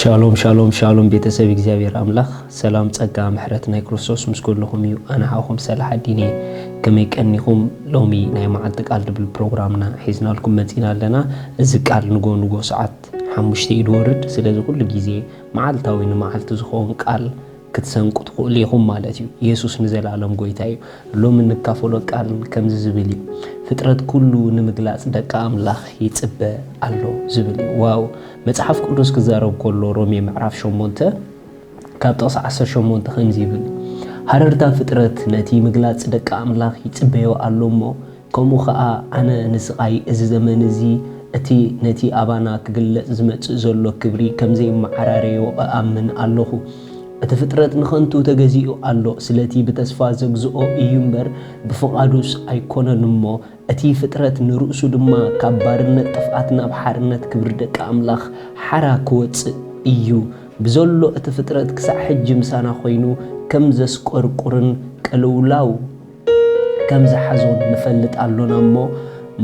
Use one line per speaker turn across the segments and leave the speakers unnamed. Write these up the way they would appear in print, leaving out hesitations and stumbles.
ሻሎም ሻሎም ሻሎም ቤተሰብ እግዚአብሔር አምላክ ሰላም ጸጋ ምሕረት ናይ ክርስቶስ ምስኩልኩም እዩ አና ሓኹም ሰላሕ ዲኔ ከመይ ቀኒኹም ሎሚ ናይ መዓልቲ ቃል ድብል ፕሮግራምና ሒዝናልኩም መጺና ኣለና እዚ ቃል ንጎ ሰዓት 5 ይድወርድ ስለዚ ኩሉ ግዜ መዓልታዊ ንመዓልቲ ዝኸውን ቃል ክትሰንቁ ትኽእሉ ኢኹም ማለት እዩ ኢየሱስ ንዘላለም ጎይታ እዩ ሎሚ ንካፈሎ ቃል ከምዚ ዝብል ፍጥረት ኩሉ ንምግላጽ ደቃ አምላኽ ይጽበ አሎ ዝብል ዋው መጽሐፍ ቅዱስ ክዛረብ ከሎ ሮሜ ምዕራፍ 8 ካብ ጥቕስ 18 ከምዚ ይብል ሃረርታ ፍጥረት ነቲ ምግላጽ ደቃ አምላኽ ይጽበዮ አሎሞ ከምኡ ኸኣ ኣነ ንስቓይ እዚ ዘመን እዚ እቲ ነቲ ኣባና ክግለጽ ዝመጽእ ዘሎ ክብሪ ከምዘይ መዓራረዮ ኣምን ኣለኹ እቲ ፍጥረት ንኸንቱ ተገዚኡ ኣሎ ስለቲ ብተስፋ ዘግዝኦ እዩ እምበር ብፍቓዱስ ኣይኮነን እሞ እቲ ፍጥረት ንርእሱ ድማ ካብ ባርነት ጥፍኣት ናብ ሓርነት ክብሪ ደቃ አምላኽ ሓራ ክወፅእ እዩ ብዘሎ እቲ ፍጥረት ክሳዕ ሕጂ ምሳና ኮይኑ ከም ዘስቆርቁርን ቀልውላው ከም ዝሓዞን ንፈልጥ ኣሎና እሞ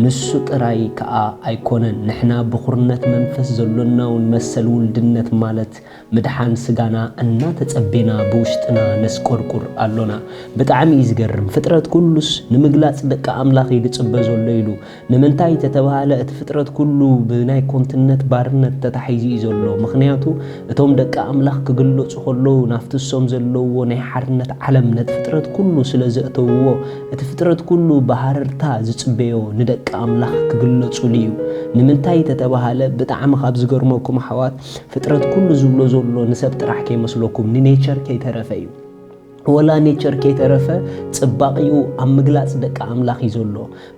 ንሱ ጥራይ ከዓ ኣይኮነን ንሕና ብኹርነት መንፈስ ዘሎናውን መሰል ውልድነት ማለት ምድሓን ስጋና እናተጸቤና ብውሽጥና ነስቆርቁር ኣሎና ብጣዕሚ ዝገርም ፍጥረት ኩሉስ ንምግላጽ ደቃ አምላኽ ይጽበ ዘሎ ኢሉ ንምንታይ ተተባሃለ እቲ ፍጥረት ኩሉ ብናይ ኮንትነት ባርነት ተታሒዙ ዘሎ ምኽንያቱ እቶም ደቃ አምላኽ ክግለጹ ከለዉ ናፍትሶም ዘለዎ ናይ ሓርነት ዓለም ነቲ ፍጥረት ኩሉ ስለ ዘእተውዎ እቲ ፍጥረት ኩሉ ባሃርታ ዝጽበዮ ንደቃ አምላኽ ክግለጹ ልዩ ንምንታይ ተተባሃለ ብጣዕሚ ካብ ዝገርመኩም ኣሕዋት ፍጥረት ኩሉ ዝብሎ ዘሎ ንሰብ ጥራሕ ከይመስለኩም ንኔቸር ከይተረፈ እዩ ወላ ኔቸር ከይተረፈ ጽባቂኡ ኣብ ምግላጽ ደቃ አምላኽ ይዘሎ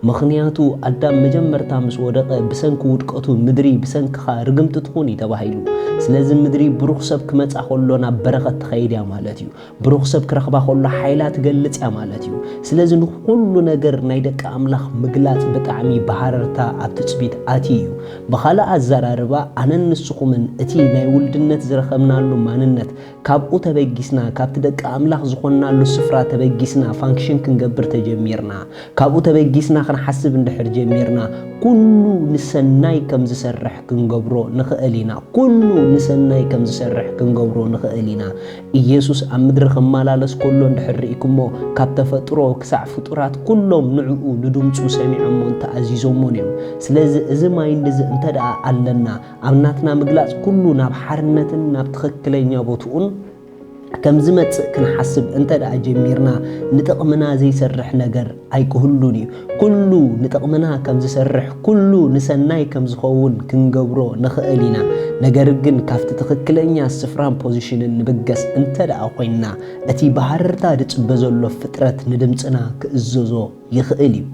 ምኽንያቱ ኣዳም መጀመርታ ምስ ወደቀ ብሰንኪ ውድቀቱ ምድሪ ብሰንኪኻ ርግምቲ ትኹን ተባሂሉ ስለዚ ምድሪ ብሩኽ ሰብ ክመጻ ከሎ ናብ በረኸት ትኸይድ እያ ማለት እዩ ብሩኽ ሰብ ክረኽባ ከሎ ሓይላት ገልጽ እያ ማለት እዩ ስለዚ ንኹሉ ነገር ናይ ደቃ አምላኽ ምግላጽ ብጣዕሚ ባሃረርታ ኣብ ትጽቢት ኣቲ እዩ ብኻልእ ኣዘራርባ ኣነን ንስኹምን እቲ ናይ ውልድነት ዝረኸብናሉ ማንነት ካብኡ ተበጊስና ካብቲ ደቃ አምላኽ ዝኾናሉ ስፍራ ተበጊስና ፋንክሽን ክንገብር ተጀሚርና ካብኡ ተበጊስና ክንሓስብ እንድሕር ጀሚርና ኩሉ ንሰናይ ከም ዝሰርሕ ክንገብሮ ንኽእል ኢና ኩሉ ንሰናይ ከም ዝሰርሕ ክንገብሮ ንኽእል ኢና ኢየሱስ ኣብ ምድሪ ክመላለስ ከሎ እንድሕር ርኢኩሞ ካብ ተፈጥሮ ክሳዕ ፍጡራት ኩሎም ንዕኡ ንድምፁ ሰሚዖሞን ተኣዚዞሞን እዮም ስለዚ እዚ ማይንድ እዚ እንተደኣ ኣለና ኣብ ናትና ምግላጽ ኩሉ ናብ ሓርነትን ናብ ትኽክለኛ ቦትኡን ከም ዝመጽእ ክንሓስብ እንተደኣ ጀሚርና ንጥቕምና ዘይሰርሕ ነገር ኣይክህሉን እዩ ኩሉ ንጥቕምና ከም ዝሰርሕ ኩሉ ንሰናይ ከም ዝኸውን ክንገብሮ ንኽእል ኢና ነገር ግን ካብቲ ትኽክለኛ ስፍራን ፖዚሽንን ንብገስ እንተደኣ ኮይንና እቲ ባሃርታ ድጽበ ዘሎ ፍጥረት ንድምፅና ክእዘዞ ይኽእል እዩ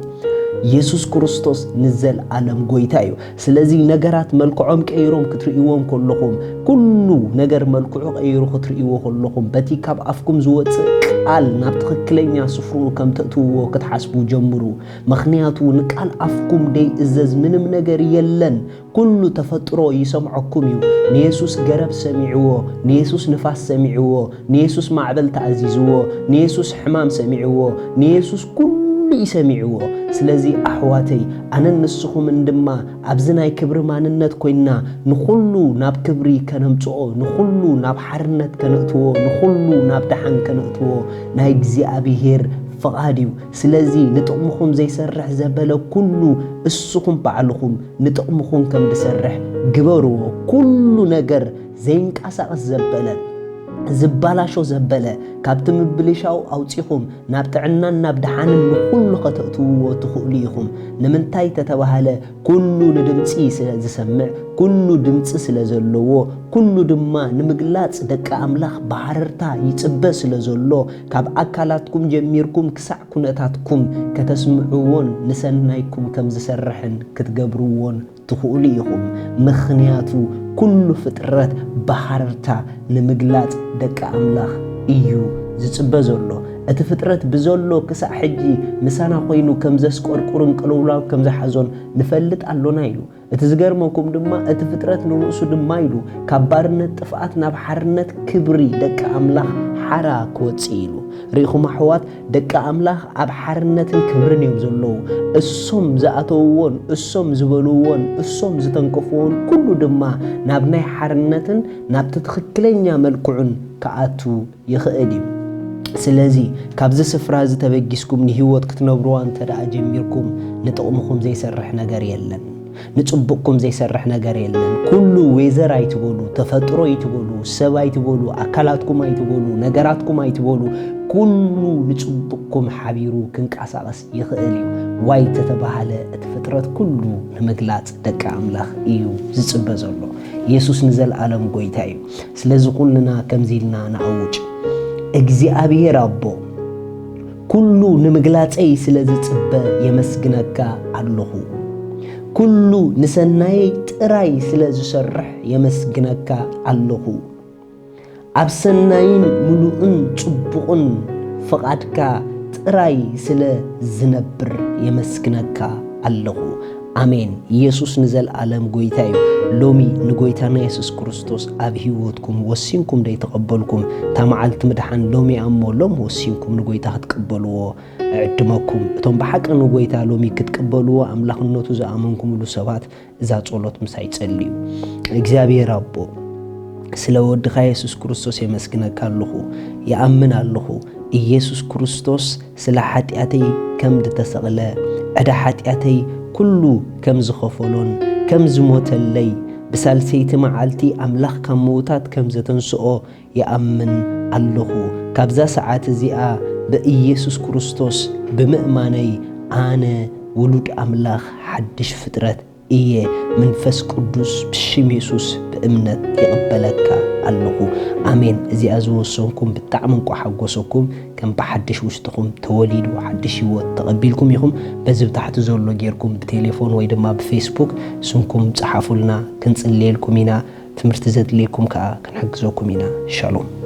ኢየሱስ ክርስቶስ ንዘለዓለም ጎይታ እዩ ስለዚ ነገራት መልክዖም ቀይሮም ክትርእይዎም ከለኹም ኩሉ ነገር መልክዑ ቀይሩ ክትርእይዎ ከለኹም በቲ ካብ ኣፍኩም ዝወፅእ ቃል ናብ ትኽክለኛ ስፍሩ ከም ተእትውዎ ክትሓስቡ ጀምሩ ምኽንያቱ ንቃል ኣፍኩም ደይእዘዝ ምንም ነገር የለን ኩሉ ተፈጥሮ ይሰምዐኩም እዩ ንኢየሱስ ገረብ ሰሚዕዎ ንኢየሱስ ንፋስ ሰሚዕዎ ንኢየሱስ ማዕበል ተኣዚዝዎ ንኢየሱስ ሕማም ሰሚዕዎ ንኢየሱስ ይሰሚዕዎ ስለዚ ኣሕዋተይ ኣነን ንስኹምን ድማ ኣብዚ ናይ ክብሪ ማንነት ኮይንና ንኹሉ ናብ ክብሪ ከነምጽኦ ንኹሉ ናብ ሓርነት ከነእትዎ ንኹሉ ናብ ደሓን ከነእትዎ ናይ እግዚኣብሔር ፍቓድ እዩ ስለዚ ንጥቕምኹም ዘይሰርሕ ዘበለ ኩሉ እስኹም ባዕልኹም ንጥቕምኹም ከም ዝሰርሕ ግበርዎ ኩሉ ነገር ዘይንቃሳቐስ ዘበለ ዝባላሾ ዘበለ ካብቲ ምብልሻው ኣውፂኹም ናብ ጥዕናን ናብ ደሓንን ንኹሉ ከተእትውዎ ትኽእሉ ኢኹም ንምንታይ ተተባሃለ ኩሉ ንድምፂ ስለ ዝሰምዕ ኩሉ ድምፂ ስለ ዘለዎ ኩሉ ድማ ንምግላጽ ደቃ አምላኽ ባሃረርታ ይጽበ ስለ ዘሎ ካብ ኣካላትኩም ጀሚርኩም ክሳዕ ኩነታትኩም ከተስምዕዎን ንሰናይኩም ከም ዝሰርሕን ክትገብርዎን ትኽእሉ ኢኹም ምኽንያቱ ኩሉ ፍጥረት ባሃረርታ ንምግላጽ ደቃ አምላኽ እዩ ዝጽበ ዘሎ እቲ ፍጥረት ብዘሎ ክሳዕ ሕጂ ምሳና ኮይኑ ከም ዘስቆርቁርን ቅልውላው ከም ዝሓዞን ንፈልጥ ኣሎና ኢሉ እቲ ዝገርመኩም ድማ እቲ ፍጥረት ንርእሱ ድማ ኢሉ ካብ ባርነት ጥፍኣት ናብ ሓርነት ክብሪ ደቃ አምላኽ ሓራ ክወፅእ ኢሉ ርኢኹም ኣሕዋት ደቂ ኣምላኽ ኣብ ሓርነትን ክብርን እዮም ዘለዉ እሶም ዝኣተውዎን እሶም ዝበልዎን እሶም ዝተንቀፍዎን ኩሉ ድማ ናብ ናይ ሓርነትን ናብቲ ትኽክለኛ መልክዑን ክኣቱ ይኽእል እዩ ስለዚ ካብዚ ስፍራ ዝተበጊስኩም ንህይወት ክትነብሩዋ እንተደኣ ጀሚርኩም ንጥቕምኩም ዘይሰርሕ ነገር የለን ንጽቡቅኩም ዘይሰርሕ ነገር የለን ኩሉ ወይዘር ኣይትበሉ ተፈጥሮ ኣይትበሉ ሰብ ኣይትበሉ ኣካላትኩም ኣይትበሉ ነገራትኩም ኣይትበሉ ኩሉ ንጽቡቅኩም ሓቢሩ ክንቀሳቀስ ይኽእል እዩ ዋይ ተተባሃለ እቲ ፍጥረት ኩሉ ንምግላጽ ደቂ ኣምላኽ እዩ ዝጽበ ዘሎ ኢየሱስ ንዘለዓለም ጎይታ እዩ ስለዚ ኩልና ከምዚልና ንኣውጭ እግዚአብሔር አቦ ኩሉ ንምግላጸይ ስለዝጽበ የመስግነካ ኣለኹ ኩሉ ንሰናይ ጥራይ ስለዝሰርሕ የመስግነካ ኣለኹ ኣብ ሰናይን ሙሉእን ጽቡቕን ፍቓድካ ጥራይ ስለዝነብር የመስግነካ ኣለኹ አሜን ኢየሱስ ንዘለዓለም ጎይታ እዩ ሎሚ ንጎይታና ኢየሱስ ክርስቶስ ኣብ ህይወትኩም ወሲንኩም ደይተቀበልኩም ታማዓልቲ ምድሓን ሎሚ ኣሞሎም ወሲንኩም ንጎይታ ክትቀበልዎ ዕድመኩም እቶም ብሓቂ ንጎይታ ሎሚ ክትቀበልዎ ኣምላኽነቱ ዝኣመንኩምሉ ሰባት እዛ ጸሎት ምሳይ ጸልዩ እግዚአብሔር አቦ ስለ ወድኻ ኢየሱስ ክርስቶስ የመስግነካ ኣለኹ ይኣምን ኣለኹ ኢየሱስ ክርስቶስ ስለ ኃጢአተይ ከም ዝተሰቕለ ዕዳ ኃጢአተይ ኩሉ ከም ዝኸፈሎን ከም ዝሞተለይ ብሳልሰይቲ መዓልቲ ኣምላኽ ካብ ምውታት ከም ዘተንስኦ ይኣምን ኣለኹ ካብዛ ሰዓት እዚኣ በኢየሱስ ክርስቶስ ብምእማነይ ኣነ ውሉድ ኣምላኽ ሓድሽ ፍጥረት እየ መንፈስ ቅዱስ ብሽም ኢየሱስ በእምነት ይቕበለካ ኣለኹ አሜን እዚኣ ዝወሰንኩም ብጣዕሚ ሓጎሰኩም ከም በሓድሽ ውሽጥኩም ተወሊዱ ሓድሽ ህይወት ተቐቢልኩም ኢኹም በዚ ታሕቲ ዘሎ ጌርኩም ብቴሌፎን ወይ ድማ ብፌስቡክ ስምኩም ጽሓፉልና ክንጽልየልኩም ኢና ትምህርቲ ዘድልየልኩም ከዓ ክንሕግዘኩም ኢና ሻሎም